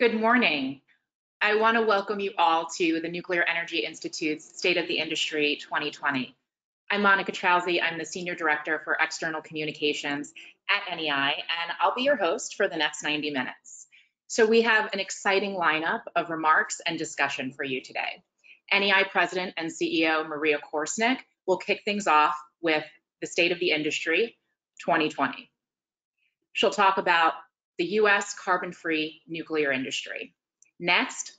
Good morning. I want to welcome you all to the Nuclear Energy Institute's State of the Industry 2020. I'm Monica Trowsey. I'm the Senior Director for External Communications at NEI, and I'll be your host for the next 90 minutes. So we have an exciting lineup of remarks and discussion for you today. NEI President and CEO Maria Korsnick will kick things off with the State of the Industry 2020. She'll talk about the U.S. carbon-free nuclear industry. Next,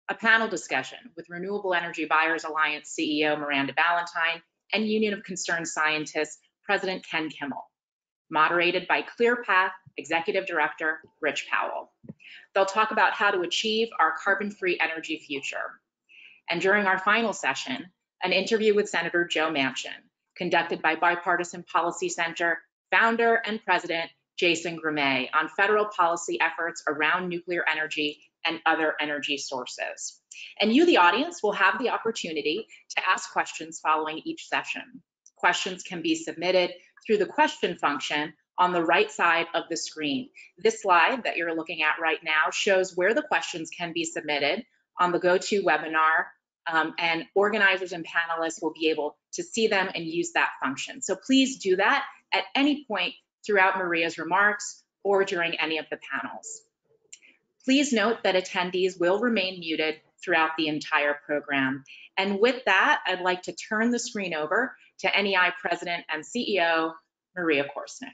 a panel discussion with Renewable Energy Buyers Alliance CEO Miranda Ballantyne and Union of Concerned Scientists President Ken Kimmel, moderated by ClearPath Executive Director Rich Powell. They'll talk about how to achieve our carbon-free energy future. And during our final session, an interview with Senator Joe Manchin, conducted by Bipartisan Policy Center founder and president Jason Grimay on federal policy efforts around nuclear energy and other energy sources. And you, the audience, will have the opportunity to ask questions following each session. Questions can be submitted through the question function on the right side of the screen. This slide that you're looking at right now shows where the questions can be submitted on the GoToWebinar, and organizers and panelists will be able to see them and use that function. So please do that at any point throughout Maria's remarks or during any of the panels. Please note that attendees will remain muted throughout the entire program. And with that, I'd like to turn the screen over to NEI President and CEO, Maria Korsnick.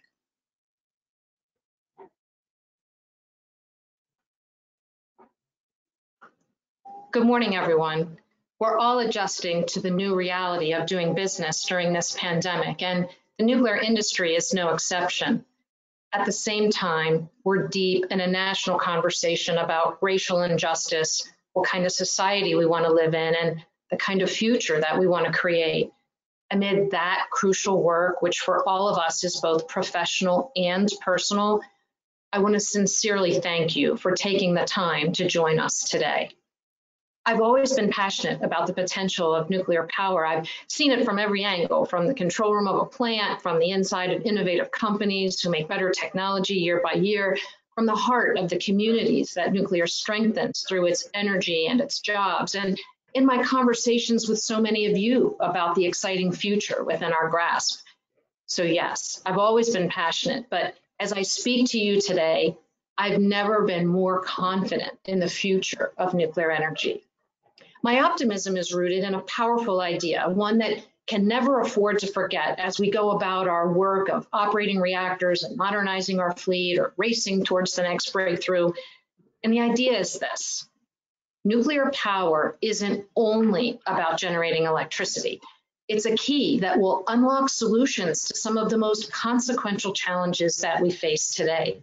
Good morning, everyone. We're all adjusting to the new reality of doing business during this pandemic, and the nuclear industry is no exception. At the same time, we're deep in a national conversation about racial injustice, what kind of society we want to live in, and the kind of future that we want to create. Amid that crucial work, which for all of us is both professional and personal, I want to sincerely thank you for taking the time to join us today. I've always been passionate about the potential of nuclear power. I've seen it from every angle, from the control room of a plant, from the inside of innovative companies who make better technology year by year, from the heart of the communities that nuclear strengthens through its energy and its jobs, and in my conversations with so many of you about the exciting future within our grasp. So yes, I've always been passionate, but as I speak to you today, I've never been more confident in the future of nuclear energy. My optimism is rooted in a powerful idea, one that can never afford to forget as we go about our work of operating reactors and modernizing our fleet or racing towards the next breakthrough. And the idea is this: nuclear power isn't only about generating electricity. It's a key that will unlock solutions to some of the most consequential challenges that we face today.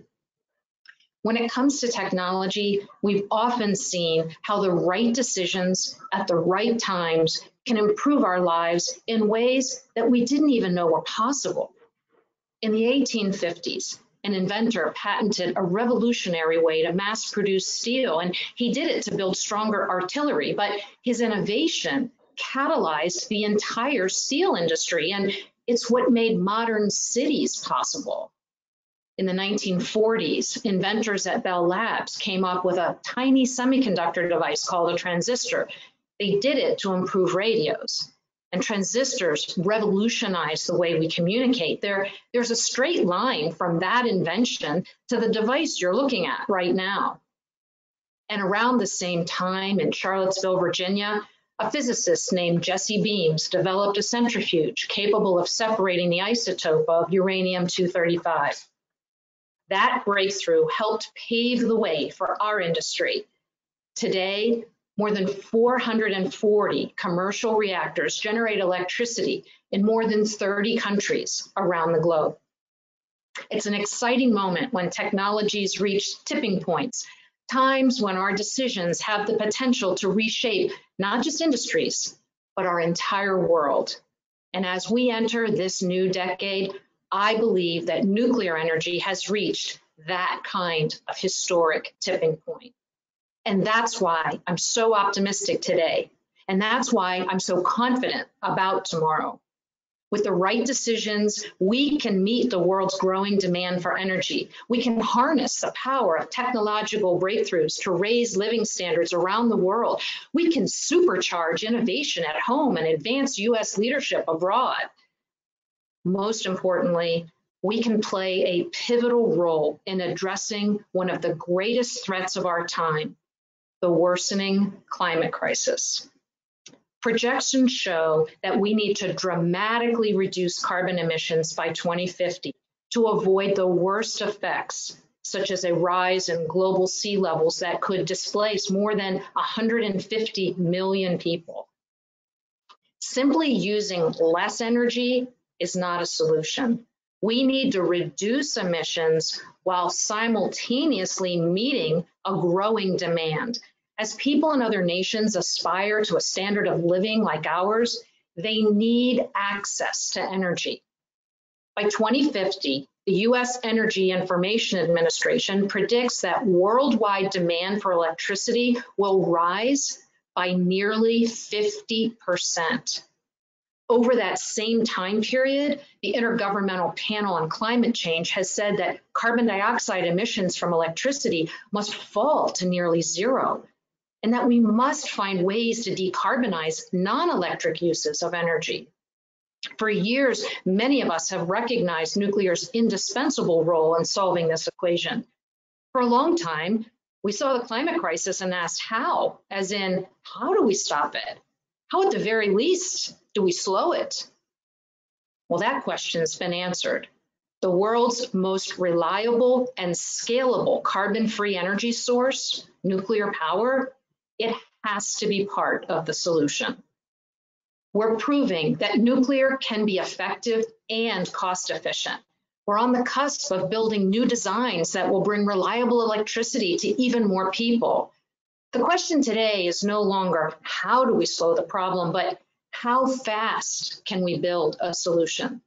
When it comes to technology, we've often seen how the right decisions at the right times can improve our lives in ways that we didn't even know were possible. In the 1850s, an inventor patented a revolutionary way to mass produce steel, and he did it to build stronger artillery, but his innovation catalyzed the entire steel industry, and it's what made modern cities possible. In the 1940s, inventors at Bell Labs came up with a tiny semiconductor device called a transistor. They did it to improve radios. And transistors revolutionized the way we communicate. There's a straight line from that invention to the device you're looking at right now. And around the same time in Charlottesville, Virginia, a physicist named Jesse Beams developed a centrifuge capable of separating the isotope of uranium-235. That breakthrough helped pave the way for our industry. Today, more than 440 commercial reactors generate electricity in more than 30 countries around the globe. It's an exciting moment when technologies reach tipping points, times when our decisions have the potential to reshape not just industries, but our entire world. And as we enter this new decade, I believe that nuclear energy has reached that kind of historic tipping point. And that's why I'm so optimistic today. And that's why I'm so confident about tomorrow. With the right decisions, we can meet the world's growing demand for energy. We can harness the power of technological breakthroughs to raise living standards around the world. We can supercharge innovation at home and advance U.S. leadership abroad. Most importantly, we can play a pivotal role in addressing one of the greatest threats of our time, the worsening climate crisis. Projections show that we need to dramatically reduce carbon emissions by 2050 to avoid the worst effects, such as a rise in global sea levels that could displace more than 150 million people. Simply using less energy is not a solution. We need to reduce emissions while simultaneously meeting a growing demand. As people in other nations aspire to a standard of living like ours, they need access to energy. By 2050, the U.S. Energy Information Administration predicts that worldwide demand for electricity will rise by nearly 50%. Over that same time period, the Intergovernmental Panel on Climate Change has said that carbon dioxide emissions from electricity must fall to nearly zero, and that we must find ways to decarbonize non-electric uses of energy. For years, many of us have recognized nuclear's indispensable role in solving this equation. For a long time, we saw the climate crisis and asked how, as in, how do we stop it? How, at the very least, do we slow it? Well, that question's been answered. The world's most reliable and scalable carbon-free energy source, nuclear power, it has to be part of the solution. We're proving that nuclear can be effective and cost efficient. We're on the cusp of building new designs that will bring reliable electricity to even more people. The question today is no longer how do we slow the problem, but how fast can we build a solution?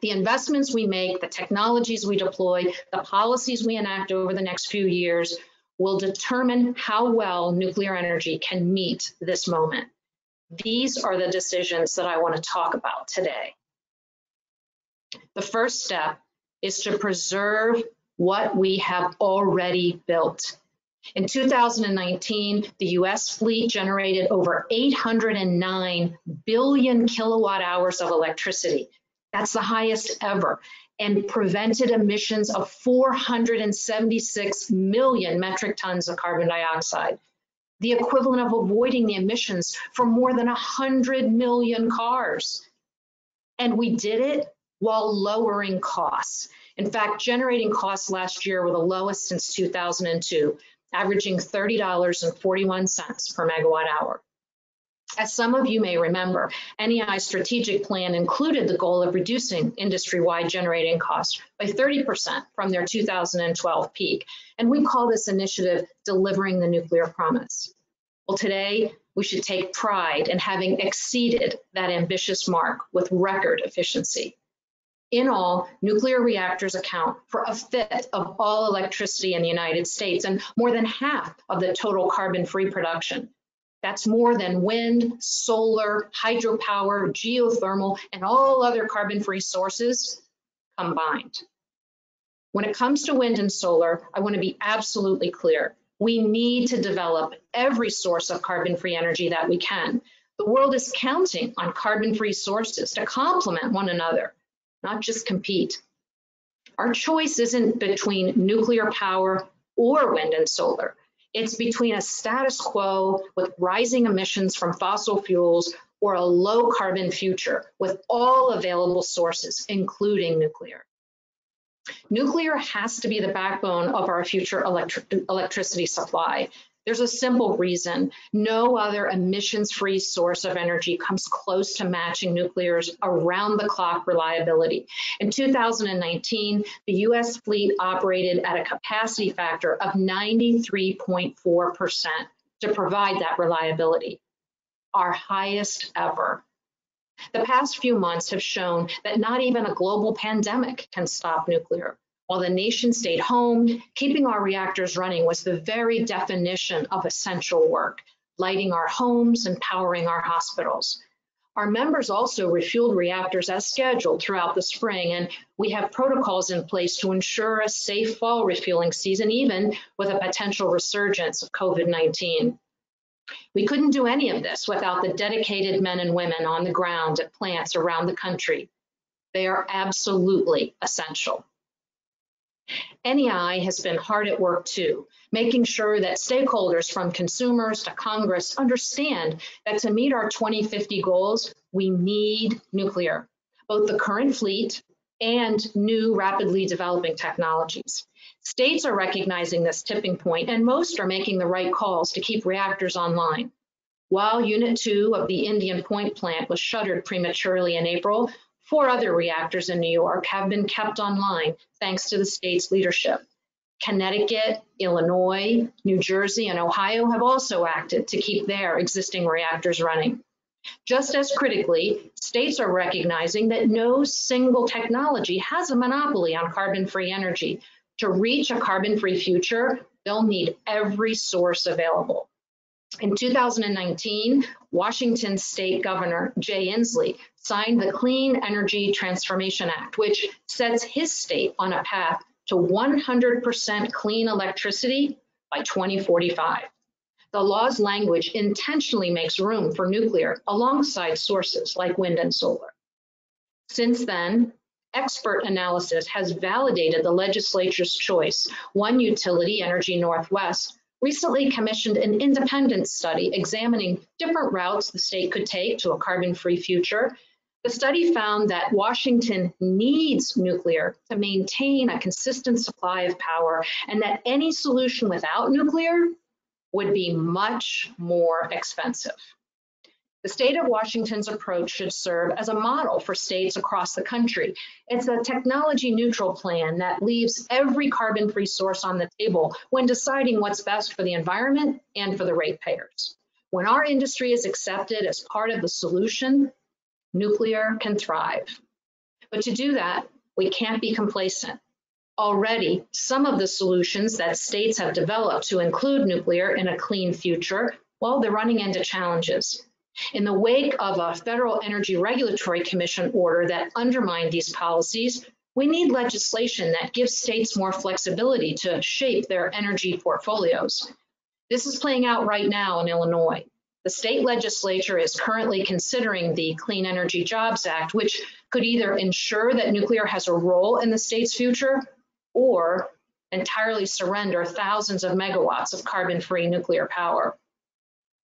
The investments we make, the technologies we deploy, the policies we enact over the next few years will determine how well nuclear energy can meet this moment. These are the decisions that I want to talk about today. The first step is to preserve what we have already built. In 2019, the US fleet generated over 809 billion kilowatt hours of electricity. That's the highest ever, and prevented emissions of 476 million metric tons of carbon dioxide, the equivalent of avoiding the emissions from more than 100 million cars. And we did it while lowering costs. In fact, generating costs last year were the lowest since 2002, averaging $30.41 per megawatt hour. As some of you may remember, NEI's strategic plan included the goal of reducing industry-wide generating costs by 30% from their 2012 peak, and we call this initiative Delivering the Nuclear Promise. Well, today, we should take pride in having exceeded that ambitious mark with record efficiency. In all, nuclear reactors account for a fifth of all electricity in the United States and more than half of the total carbon-free production. That's more than wind, solar, hydropower, geothermal, and all other carbon-free sources combined. When it comes to wind and solar, I want to be absolutely clear. We need to develop every source of carbon-free energy that we can. The world is counting on carbon-free sources to complement one another, not just compete. Our choice isn't between nuclear power or wind and solar. It's between a status quo with rising emissions from fossil fuels or a low carbon future with all available sources, including nuclear. Nuclear has to be the backbone of our future electricity supply. There's a simple reason. No other emissions-free source of energy comes close to matching nuclear's around-the-clock reliability. In 2019, the US fleet operated at a capacity factor of 93.4% to provide that reliability, our highest ever. The past few months have shown that not even a global pandemic can stop nuclear. While the nation stayed home, keeping our reactors running was the very definition of essential work, lighting our homes and powering our hospitals. Our members also refueled reactors as scheduled throughout the spring, and we have protocols in place to ensure a safe fall refueling season, even with a potential resurgence of COVID-19. We couldn't do any of this without the dedicated men and women on the ground at plants around the country. They are absolutely essential. NEI has been hard at work too, making sure that stakeholders from consumers to Congress understand that to meet our 2050 goals, we need nuclear, both the current fleet and new rapidly developing technologies. States are recognizing this tipping point, and most are making the right calls to keep reactors online. While Unit 2 of the Indian Point plant was shuttered prematurely in April, 4 other reactors in New York have been kept online thanks to the state's leadership. Connecticut, Illinois, New Jersey, and Ohio have also acted to keep their existing reactors running. Just as critically, states are recognizing that no single technology has a monopoly on carbon-free energy. To reach a carbon-free future, they'll need every source available. In 2019, Washington State Governor Jay Inslee signed the Clean Energy Transformation Act, which sets his state on a path to 100% clean electricity by 2045. The law's language intentionally makes room for nuclear alongside sources like wind and solar. Since then, expert analysis has validated the legislature's choice. One utility, Energy Northwest, recently commissioned an independent study examining different routes the state could take to a carbon-free future. The study found that Washington needs nuclear to maintain a consistent supply of power, and that any solution without nuclear would be much more expensive. The state of Washington's approach should serve as a model for states across the country. It's a technology-neutral plan that leaves every carbon-free source on the table when deciding what's best for the environment and for the ratepayers. When our industry is accepted as part of the solution, nuclear can thrive. But to do that, we can't be complacent. Already, some of the solutions that states have developed to include nuclear in a clean future, well, they're running into challenges. In the wake of a Federal Energy Regulatory Commission order that undermined these policies, we need legislation that gives states more flexibility to shape their energy portfolios. This is playing out right now in Illinois. The state legislature is currently considering the Clean Energy Jobs Act, which could either ensure that nuclear has a role in the state's future or entirely surrender thousands of megawatts of carbon-free nuclear power.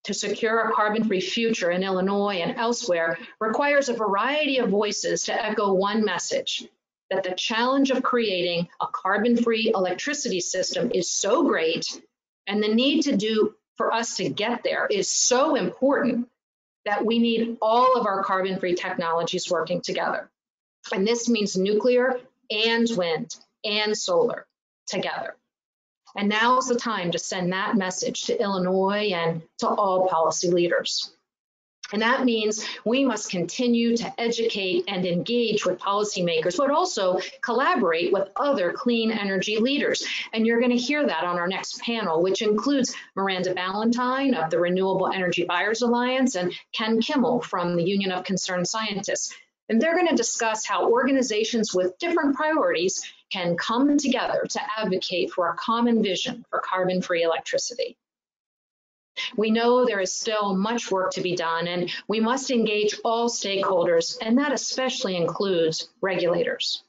To secure a carbon-free future in Illinois and elsewhere requires a variety of voices to echo one message, that the challenge of creating a carbon-free electricity system is so great, and the need for us to get there is so important that we need all of our carbon-free technologies working together. And this means nuclear and wind and solar together. And now's the time to send that message to Illinois and to all policy leaders. And that means we must continue to educate and engage with policymakers, but also collaborate with other clean energy leaders. And you're going to hear that on our next panel, which includes Miranda Ballantyne of the Renewable Energy Buyers Alliance and Ken Kimmel from the Union of Concerned Scientists. And they're going to discuss how organizations with different priorities can come together to advocate for a common vision for carbon-free electricity. We know there is still much work to be done, and we must engage all stakeholders, and that especially includes regulators.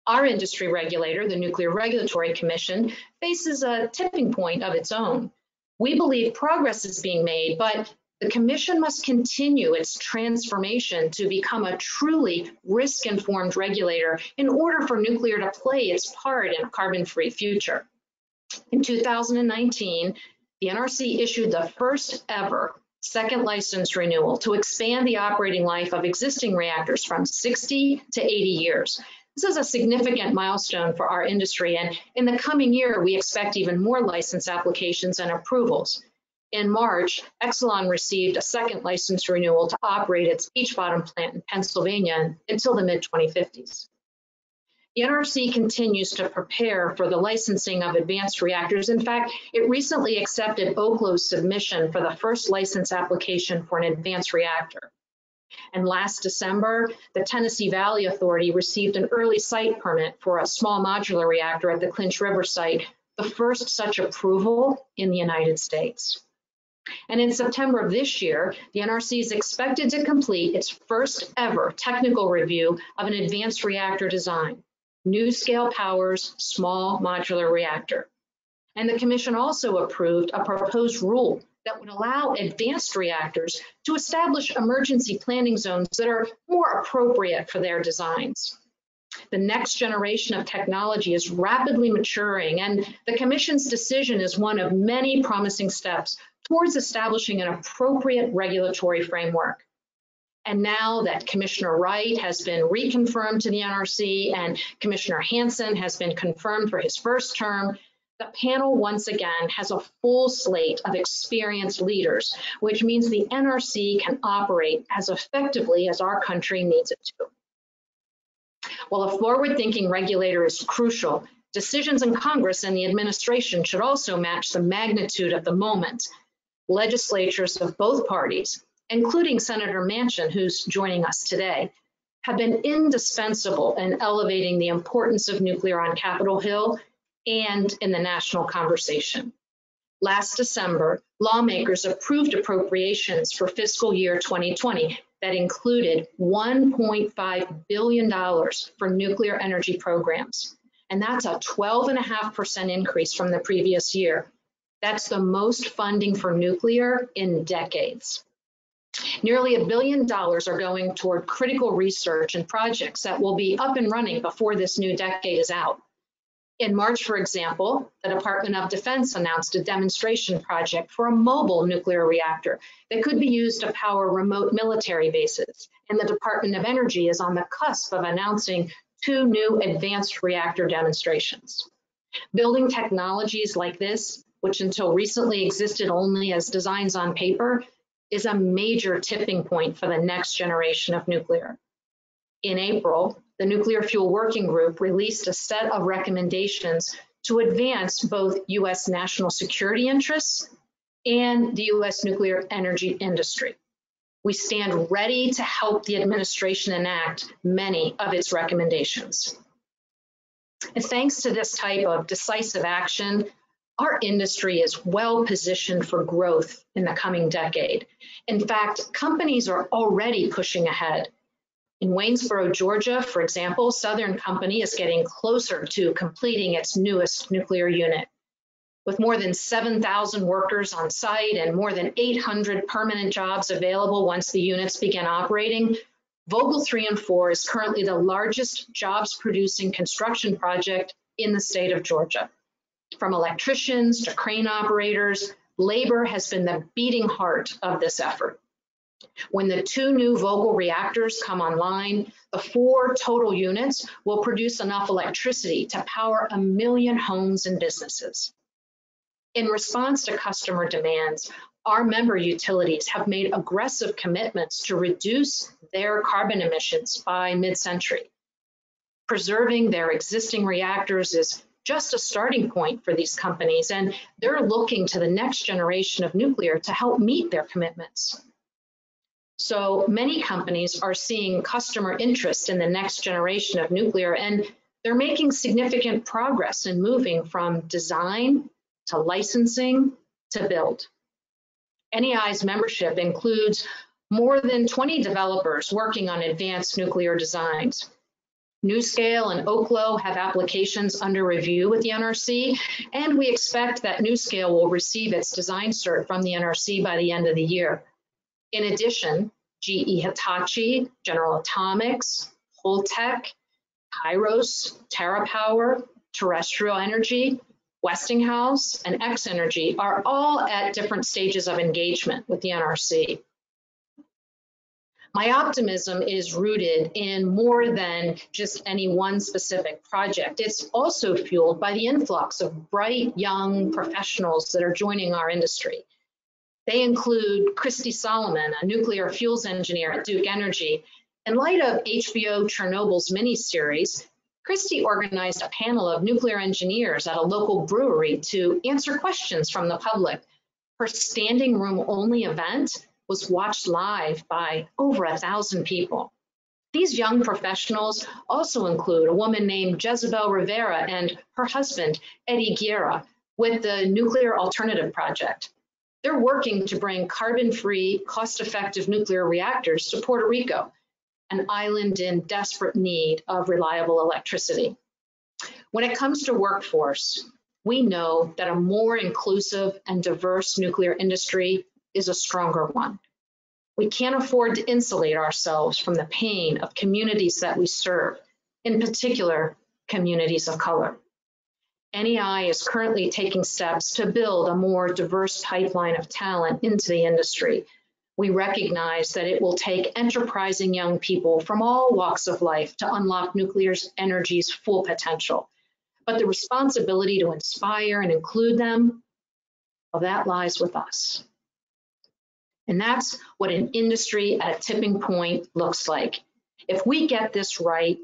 Our industry regulator, the Nuclear Regulatory Commission, faces a tipping point of its own. We believe progress is being made, but the Commission must continue its transformation to become a truly risk-informed regulator in order for nuclear to play its part in a carbon-free future. In 2019, the NRC issued the first ever second license renewal to expand the operating life of existing reactors from 60 to 80 years. This is a significant milestone for our industry, and in the coming year, we expect even more license applications and approvals. In March, Exelon received a second license renewal to operate its Peach Bottom plant in Pennsylvania until the mid-2050s. The NRC continues to prepare for the licensing of advanced reactors. In fact, it recently accepted Oklo's submission for the first license application for an advanced reactor. And last December, the Tennessee Valley Authority received an early site permit for a small modular reactor at the Clinch River site, the first such approval in the United States. And in September of this year, the NRC is expected to complete its first ever technical review of an advanced reactor design, NuScale Power's small modular reactor. And the Commission also approved a proposed rule that would allow advanced reactors to establish emergency planning zones that are more appropriate for their designs. The next generation of technology is rapidly maturing, and the Commission's decision is one of many promising steps towards establishing an appropriate regulatory framework. And now that Commissioner Wright has been reconfirmed to the NRC and Commissioner Hansen has been confirmed for his first term, the panel once again has a full slate of experienced leaders, which means the NRC can operate as effectively as our country needs it to. While a forward-thinking regulator is crucial, decisions in Congress and the administration should also match the magnitude of the moment. Legislatures of both parties, including Senator Manchin, who's joining us today, have been indispensable in elevating the importance of nuclear on Capitol Hill and in the national conversation. Last December, lawmakers approved appropriations for fiscal year 2020 that included $1.5 billion for nuclear energy programs. And that's a 12.5% increase from the previous year. That's the most funding for nuclear in decades. Nearly $1 billion are going toward critical research and projects that will be up and running before this new decade is out. In March, for example, the Department of Defense announced a demonstration project for a mobile nuclear reactor that could be used to power remote military bases. And the Department of Energy is on the cusp of announcing 2 new advanced reactor demonstrations. Building technologies like this, which until recently existed only as designs on paper, is a major tipping point for the next generation of nuclear. In April, the Nuclear Fuel Working Group released a set of recommendations to advance both U.S. national security interests and the U.S. nuclear energy industry. We stand ready to help the administration enact many of its recommendations. And thanks to this type of decisive action, our industry is well positioned for growth in the coming decade. In fact, companies are already pushing ahead. In Waynesboro, Georgia, for example, Southern Company is getting closer to completing its newest nuclear unit. With more than 7,000 workers on site and more than 800 permanent jobs available once the units begin operating, Vogtle 3 and 4 is currently the largest jobs-producing construction project in the state of Georgia. From electricians to crane operators, labor has been the beating heart of this effort. When the 2 new Vogtle reactors come online, the 4 total units will produce enough electricity to power 1 million homes and businesses. In response to customer demands, our member utilities have made aggressive commitments to reduce their carbon emissions by mid-century. Preserving their existing reactors is just a starting point for these companies, and they're looking to the next generation of nuclear to help meet their commitments. So many companies are seeing customer interest in the next generation of nuclear, and they're making significant progress in moving from design to licensing to build. NEI's membership includes more than 20 developers working on advanced nuclear designs. NuScale and Oklo have applications under review with the NRC, and we expect that NuScale will receive its design cert from the NRC by the end of the year. In addition, GE Hitachi, General Atomics, Holtec, Kairos, TerraPower, Terrestrial Energy, Westinghouse, and X-Energy are all at different stages of engagement with the NRC. My optimism is rooted in more than just any one specific project. It's also fueled by the influx of bright young professionals that are joining our industry. They include Christy Solomon, a nuclear fuels engineer at Duke Energy. In light of HBO Chernobyl's miniseries, Christy organized a panel of nuclear engineers at a local brewery to answer questions from the public. Her standing room only event was watched live by over 1,000 people. These young professionals also include a woman named Jezebel Rivera and her husband, Eddie Guerra, with the Nuclear Alternative Project. They're working to bring carbon-free, cost-effective nuclear reactors to Puerto Rico, an island in desperate need of reliable electricity. When it comes to workforce, we know that a more inclusive and diverse nuclear industry is a stronger one. We can't afford to insulate ourselves from the pain of communities that we serve, in particular, communities of color. NEI is currently taking steps to build a more diverse pipeline of talent into the industry. We recognize that it will take enterprising young people from all walks of life to unlock nuclear energy's full potential. But the responsibility to inspire and include them, well, that lies with us. And that's what an industry at a tipping point looks like. If we get this right,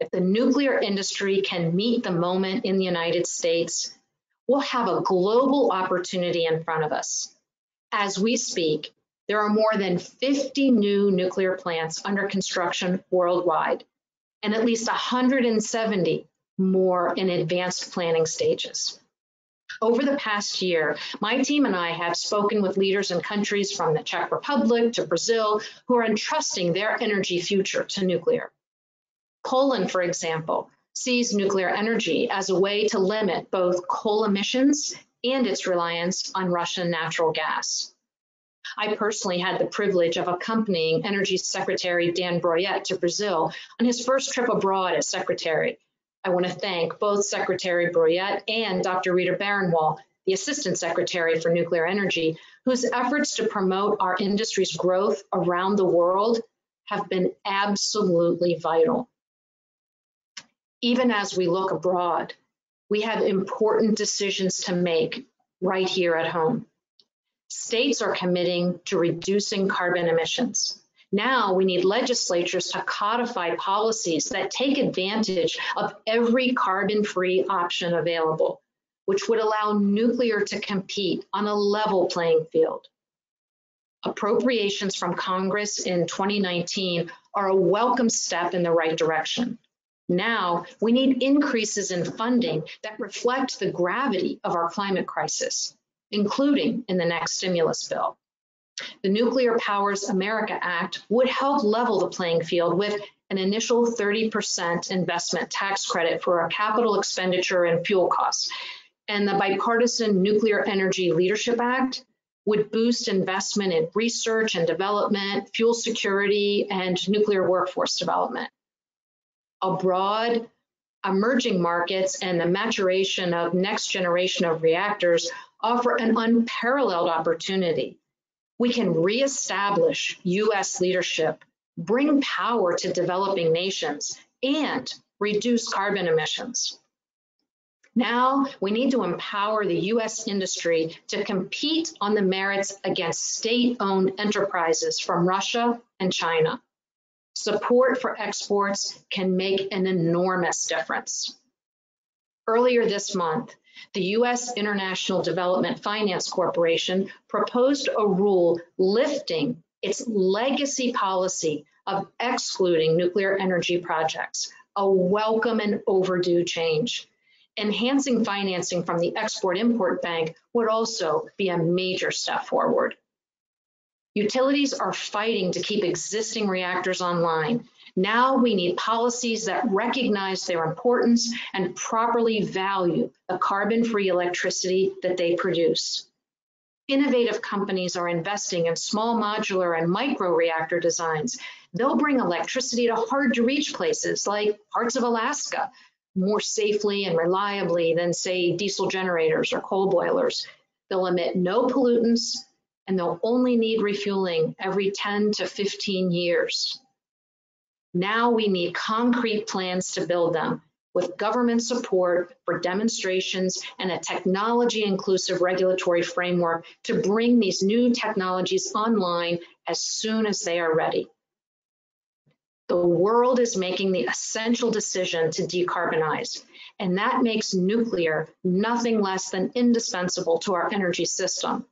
if the nuclear industry can meet the moment in the United States, we'll have a global opportunity in front of us. As we speak, there are more than 50 new nuclear plants under construction worldwide, and at least 170 more in advanced planning stages. Over the past year, my team and I have spoken with leaders in countries from the Czech Republic to Brazil who are entrusting their energy future to nuclear. Poland, for example, sees nuclear energy as a way to limit both coal emissions and its reliance on Russian natural gas. I personally had the privilege of accompanying Energy Secretary Dan Broyet to Brazil on his first trip abroad as secretary. I want to thank both Secretary Broyet and Dr. Rita Baranwal, the Assistant Secretary for Nuclear Energy, whose efforts to promote our industry's growth around the world have been absolutely vital. Even as we look abroad, we have important decisions to make right here at home. States are committing to reducing carbon emissions. Now we need legislatures to codify policies that take advantage of every carbon-free option available, which would allow nuclear to compete on a level playing field. Appropriations from Congress in 2019 are a welcome step in the right direction. Now we need increases in funding that reflect the gravity of our climate crisis, including in the next stimulus bill. The Nuclear Powers America Act would help level the playing field with an initial 30% investment tax credit for our capital expenditure and fuel costs. And the Bipartisan Nuclear Energy Leadership Act would boost investment in research and development, fuel security, and nuclear workforce development. Abroad, emerging markets and the maturation of next generation of reactors offer an unparalleled opportunity. We can reestablish U.S. leadership, bring power to developing nations, and reduce carbon emissions. Now, we need to empower the U.S. industry to compete on the merits against state-owned enterprises from Russia and China. Support for exports can make an enormous difference. Earlier this month, the U.S. International Development Finance Corporation proposed a rule lifting its legacy policy of excluding nuclear energy projects, a welcome and overdue change. Enhancing financing from the Export-Import Bank would also be a major step forward. Utilities are fighting to keep existing reactors online. Now we need policies that recognize their importance and properly value the carbon-free electricity that they produce. Innovative companies are investing in small modular and micro reactor designs. They'll bring electricity to hard-to-reach places like parts of Alaska more safely and reliably than, say, diesel generators or coal boilers. They'll emit no pollutants, and they'll only need refueling every 10 to 15 years. Now we need concrete plans to build them with government support for demonstrations and a technology-inclusive regulatory framework to bring these new technologies online as soon as they are ready. The world is making the essential decision to decarbonize, and that makes nuclear nothing less than indispensable to our energy system.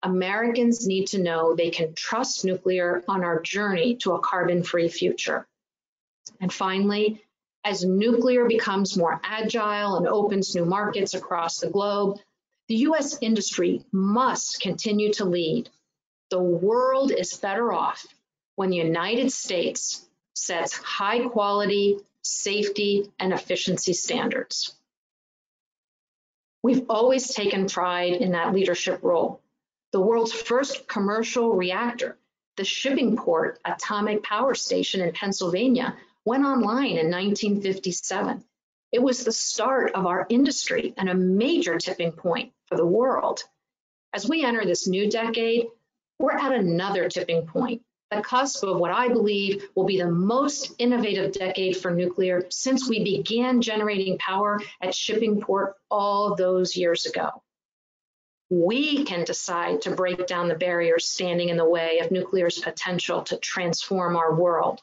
Americans need to know they can trust nuclear on our journey to a carbon-free future. And finally, as nuclear becomes more agile and opens new markets across the globe, the US industry must continue to lead. The world is better off when the United States sets high quality, safety, and efficiency standards. We've always taken pride in that leadership role. The world's first commercial reactor, the Shippingport Atomic Power Station in Pennsylvania, went online in 1957. It was the start of our industry and a major tipping point for the world. As we enter this new decade, we're at another tipping point, the cusp of what I believe will be the most innovative decade for nuclear since we began generating power at Shippingport all those years ago. We can decide to break down the barriers standing in the way of nuclear's potential to transform our world.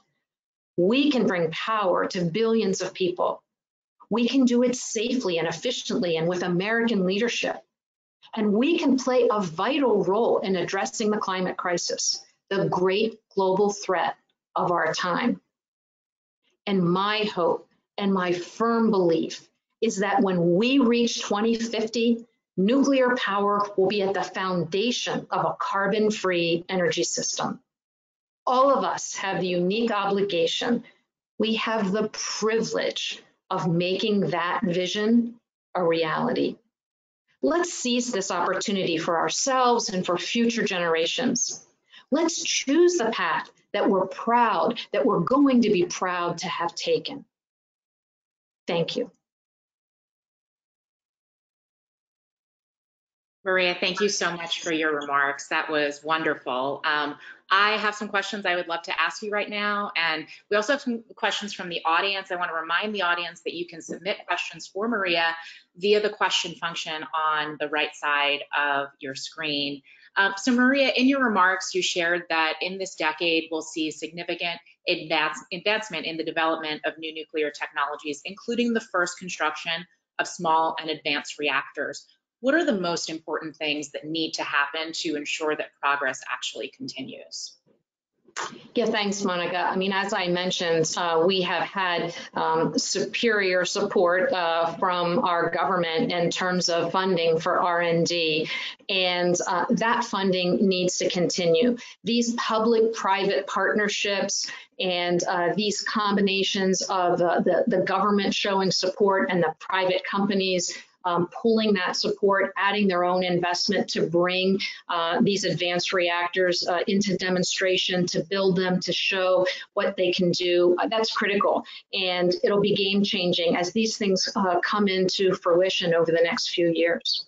We can bring power to billions of people. We can do it safely and efficiently and with American leadership. And we can play a vital role in addressing the climate crisis, the great global threat of our time. And my hope and my firm belief is that when we reach 2050, nuclear power will be at the foundation of a carbon-free energy system. All of us have the unique obligation. We have the privilege of making that vision a reality. Let's seize this opportunity for ourselves and for future generations. Let's choose the path that we're going to be proud to have taken. Thank you. Maria, thank you so much for your remarks. That was wonderful. I have some questions I would love to ask you right now, and we also have some questions from the audience. I want to remind the audience that you can submit questions for Maria via the question function on the right side of your screen. So Maria, in your remarks, you shared that in this decade, we'll see significant advancement in the development of new nuclear technologies, including the first construction of small and advanced reactors. What are the most important things that need to happen to ensure that progress actually continues? Yeah, thanks, Monica. I mean, as I mentioned, we have had superior support from our government in terms of funding for R&D, and that funding needs to continue. These public-private partnerships and these combinations of the government showing support and the private companies pulling that support, adding their own investment to bring these advanced reactors into demonstration, to build them, to show what they can do. That's critical, and it'll be game changing as these things come into fruition over the next few years.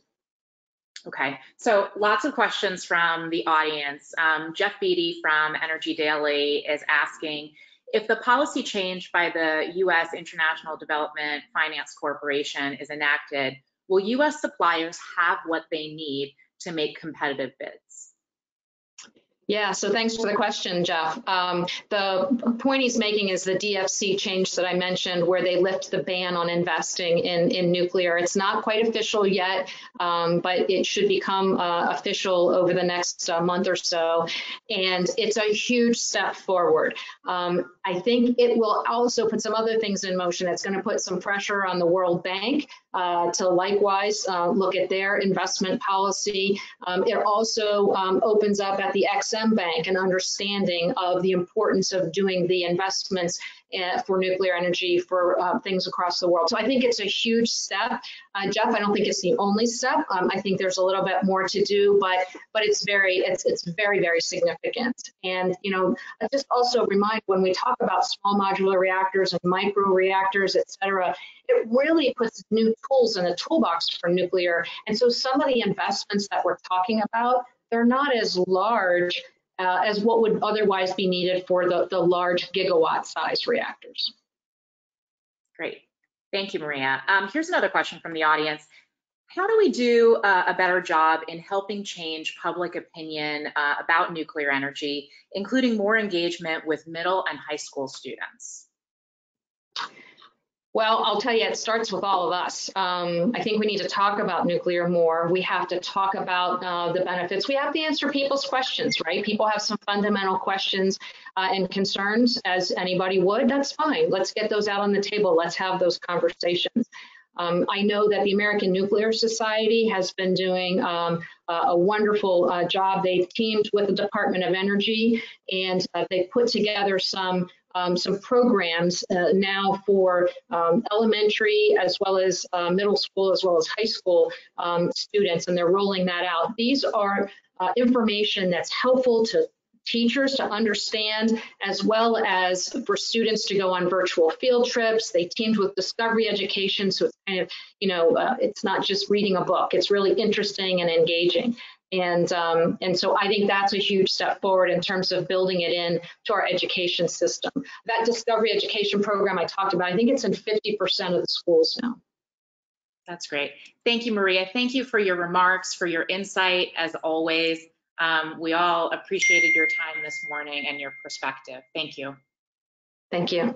Okay, so lots of questions from the audience. Jeff Beatty from Energy Daily is asking, if the policy change by the U.S. International Development Finance Corporation is enacted, will U.S. suppliers have what they need to make competitive bids? Yeah, so thanks for the question, Jeff. The point he's making is the DFC change that I mentioned, where they lift the ban on investing in nuclear. It's not quite official yet, but it should become official over the next month or so. And it's a huge step forward. I think it will also put some other things in motion. It's going to put some pressure on the World Bank to likewise look at their investment policy. It also opens up at the EXIM Bank an understanding of the importance of doing the investments for nuclear energy for things across the world. So I think it's a huge step. Jeff, I don't think it's the only step. I think there's a little bit more to do, but it's very, very significant. And, you know, I just also remind when we talk about small modular reactors and micro reactors, et cetera, it really puts new tools in the toolbox for nuclear. And so some of the investments that we're talking about, they're not as large as what would otherwise be needed for the large gigawatt size reactors. Great. Thank you, Maria. Here's another question from the audience. How do we do a better job in helping change public opinion about nuclear energy, including more engagement with middle and high school students? Well, I'll tell you, it starts with all of us. I think we need to talk about nuclear more. We have to talk about the benefits. We have to answer people's questions, right? People have some fundamental questions and concerns, as anybody would. That's fine. Let's get those out on the table. Let's have those conversations. I know that the American Nuclear Society has been doing a wonderful job. They've teamed with the Department of Energy, and they put together some programs now for elementary as well as middle school as well as high school students, and they're rolling that out. These are information that's helpful to teachers to understand, as well as for students to go on virtual field trips. They teamed with Discovery Education, so it's kind of, it's not just reading a book. It's really interesting and engaging. And so I think that's a huge step forward in terms of building it in to our education system. That Discovery Education program I talked about, I think it's in 50% of the schools now. That's great. Thank you, Maria. Thank you for your remarks, for your insight, as always. We all appreciated your time this morning and your perspective. Thank you. Thank you.